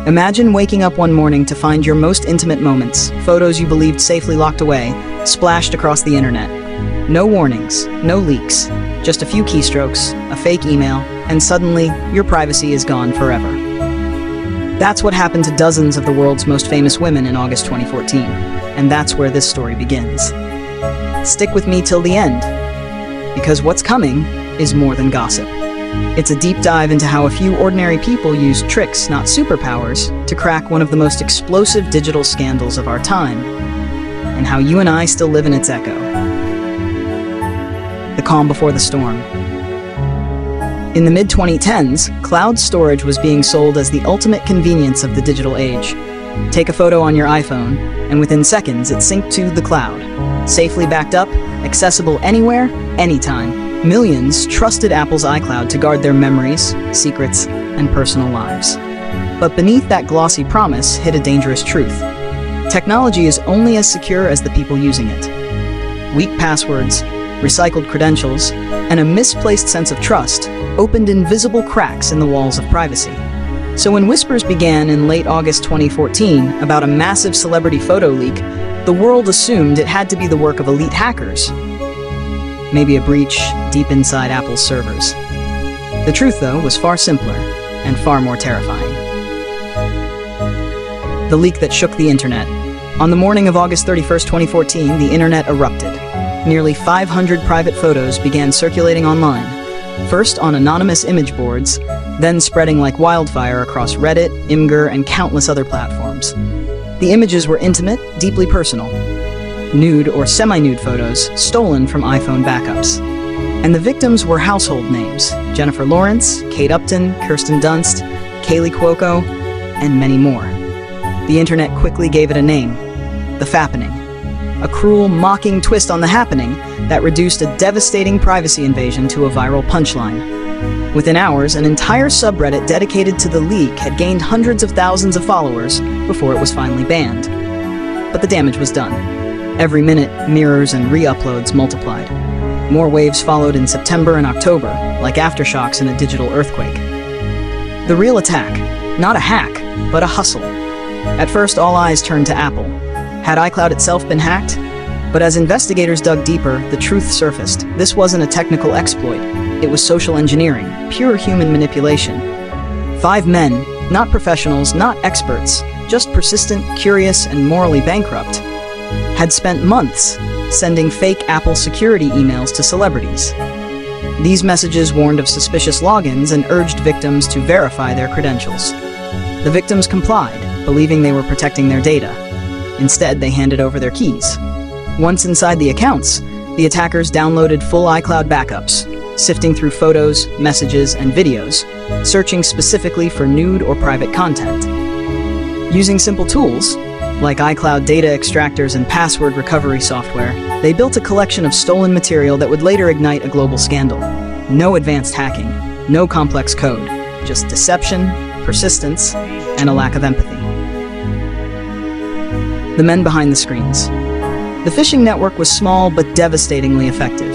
Imagine waking up one morning to find your most intimate moments, photos you believed safely locked away, splashed across the internet. No warnings, no leaks, just a few keystrokes, a fake email, and suddenly, your privacy is gone forever. That's what happened to dozens of the world's most famous women in August 2014, and that's where this story begins. Stick with me till the end, because what's coming is more than gossip. It's a deep dive into how a few ordinary people used tricks, not superpowers, to crack one of the most explosive digital scandals of our time, and how you and I still live in its echo. The calm before the storm. In the mid-2010s, cloud storage was being sold as the ultimate convenience of the digital age. Take a photo on your iPhone, and within seconds it synced to the cloud. Safely backed up, accessible anywhere, anytime. Millions trusted Apple's iCloud to guard their memories, secrets, and personal lives. But beneath that glossy promise hid a dangerous truth. Technology is only as secure as the people using it. Weak passwords, recycled credentials, and a misplaced sense of trust opened invisible cracks in the walls of privacy. So when whispers began in late August 2014 about a massive celebrity photo leak, the world assumed it had to be the work of elite hackers. Maybe a breach deep inside Apple's servers. The truth, though, was far simpler and far more terrifying. The leak that shook the internet. On the morning of August 31st, 2014, the internet erupted. Nearly 500 private photos began circulating online, first on anonymous image boards, then spreading like wildfire across Reddit, Imgur, and countless other platforms. The images were intimate, deeply personal. Nude or semi-nude photos stolen from iPhone backups. And the victims were household names: Jennifer Lawrence, Kate Upton, Kirsten Dunst, Kaylee Cuoco, and many more. The internet quickly gave it a name: the Fappening. A cruel, mocking twist on the happening that reduced a devastating privacy invasion to a viral punchline. Within hours, an entire subreddit dedicated to the leak had gained hundreds of thousands of followers before it was finally banned. But the damage was done. Every minute, mirrors and re-uploads multiplied. More waves followed in September and October, like aftershocks in a digital earthquake. The real attack, not a hack, but a hustle. At first, all eyes turned to Apple. Had iCloud itself been hacked? But as investigators dug deeper, the truth surfaced. This wasn't a technical exploit. It was social engineering, pure human manipulation. 5 men, not professionals, not experts, just persistent, curious, and morally bankrupt, had spent months sending fake Apple security emails to celebrities. These messages warned of suspicious logins and urged victims to verify their credentials. The victims complied, believing they were protecting their data. Instead, they handed over their keys. Once inside the accounts, the attackers downloaded full iCloud backups, sifting through photos, messages, and videos, searching specifically for nude or private content. Using simple tools, like iCloud data extractors and password recovery software, they built a collection of stolen material that would later ignite a global scandal. No advanced hacking, no complex code, just deception, persistence, and a lack of empathy. The men behind the screens. The phishing network was small but devastatingly effective.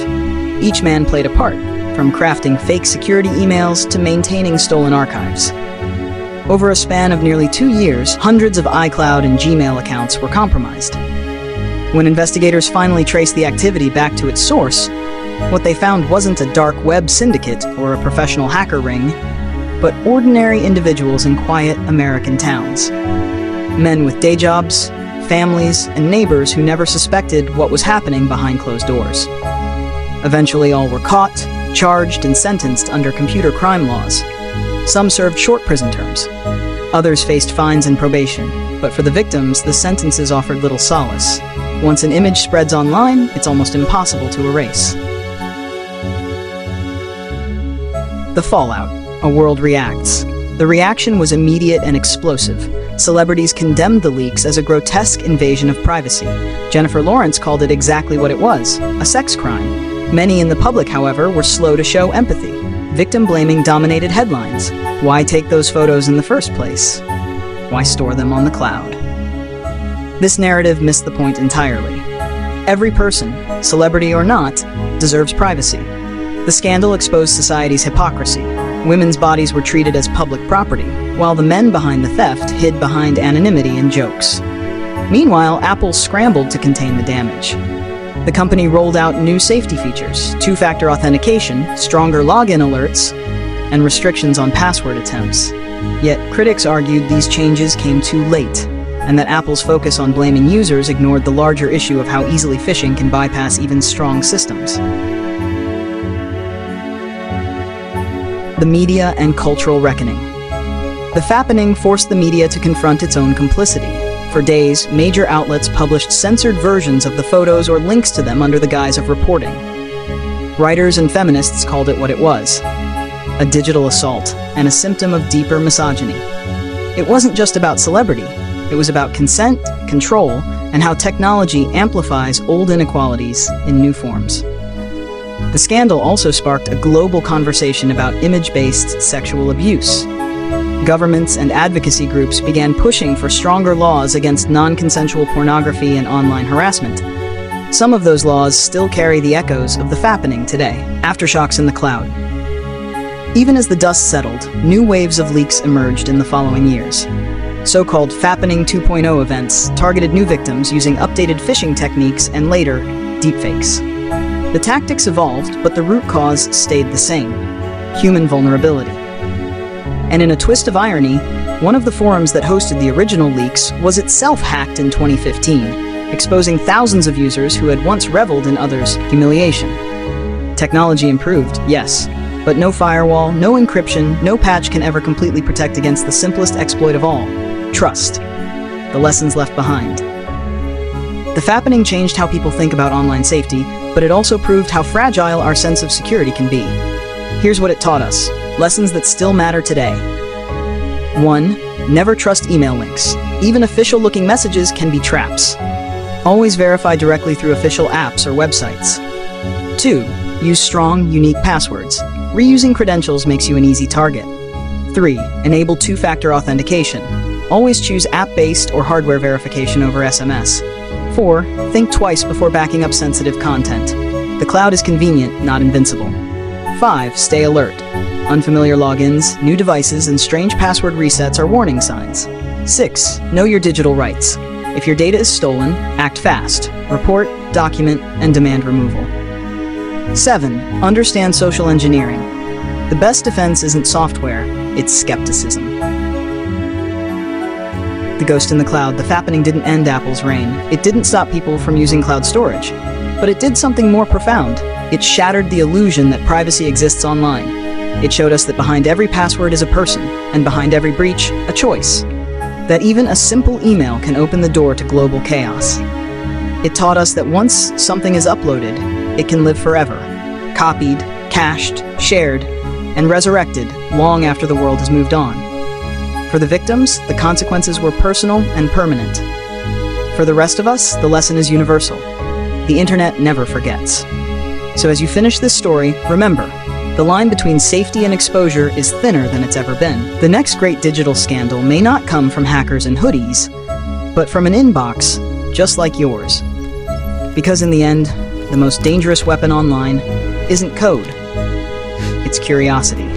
Each man played a part, from crafting fake security emails to maintaining stolen archives. Over a span of nearly 2 years, hundreds of iCloud and Gmail accounts were compromised. When investigators finally traced the activity back to its source, what they found wasn't a dark web syndicate or a professional hacker ring, but ordinary individuals in quiet American towns. Men with day jobs, families, and neighbors who never suspected what was happening behind closed doors. Eventually, all were caught, charged, and sentenced under computer crime laws. Some served short prison terms. Others faced fines and probation. But for the victims, the sentences offered little solace. Once an image spreads online, it's almost impossible to erase. The fallout. A world reacts. The reaction was immediate and explosive. Celebrities condemned the leaks as a grotesque invasion of privacy. Jennifer Lawrence called it exactly what it was, a sex crime. Many in the public, however, were slow to show empathy. Victim blaming dominated headlines. Why take those photos in the first place? Why store them on the cloud? This narrative missed the point entirely. Every person, celebrity or not, deserves privacy. The scandal exposed society's hypocrisy. Women's bodies were treated as public property, while the men behind the theft hid behind anonymity and jokes. Meanwhile, Apple scrambled to contain the damage. The company rolled out new safety features, two-factor authentication, stronger login alerts, and restrictions on password attempts. Yet, critics argued these changes came too late, and that Apple's focus on blaming users ignored the larger issue of how easily phishing can bypass even strong systems. The media and cultural reckoning. The Fappening forced the media to confront its own complicity. For days, major outlets published censored versions of the photos or links to them under the guise of reporting. Writers and feminists called it what it was: a digital assault and a symptom of deeper misogyny. It wasn't just about celebrity. It was about consent, control, and how technology amplifies old inequalities in new forms. The scandal also sparked a global conversation about image-based sexual abuse. Governments and advocacy groups began pushing for stronger laws against non-consensual pornography and online harassment. Some of those laws still carry the echoes of the Fappening today. Aftershocks in the cloud. Even as the dust settled, new waves of leaks emerged in the following years. So-called Fappening 2.0 events targeted new victims using updated phishing techniques and later, deepfakes. The tactics evolved, but the root cause stayed the same: human vulnerability. And in a twist of irony, one of the forums that hosted the original leaks was itself hacked in 2015, exposing thousands of users who had once reveled in others' humiliation. Technology improved, yes, but no firewall, no encryption, no patch can ever completely protect against the simplest exploit of all: trust. The lessons left behind. The Fappening changed how people think about online safety, but it also proved how fragile our sense of security can be. Here's what it taught us: lessons that still matter today. 1. Never trust email links. Even official-looking messages can be traps. Always verify directly through official apps or websites. 2. Use strong, unique passwords. Reusing credentials makes you an easy target. 3. Enable two-factor authentication. Always choose app-based or hardware verification over SMS. 4. Think twice before backing up sensitive content. The cloud is convenient, not invincible. 5. Stay alert. Unfamiliar logins, new devices, and strange password resets are warning signs. 6. Know your digital rights. If your data is stolen, act fast. Report, document, and demand removal. 7. Understand social engineering. The best defense isn't software, it's skepticism. The ghost in the cloud. The Fappening didn't end Apple's reign. It didn't stop people from using cloud storage. But it did something more profound. It shattered the illusion that privacy exists online. It showed us that behind every password is a person, and behind every breach, a choice. That even a simple email can open the door to global chaos. It taught us that once something is uploaded, it can live forever, copied, cached, shared, and resurrected long after the world has moved on. For the victims, the consequences were personal and permanent. For the rest of us, the lesson is universal. The internet never forgets. So as you finish this story, remember, the line between safety and exposure is thinner than it's ever been. The next great digital scandal may not come from hackers in hoodies, but from an inbox just like yours. Because in the end, the most dangerous weapon online isn't code, it's curiosity.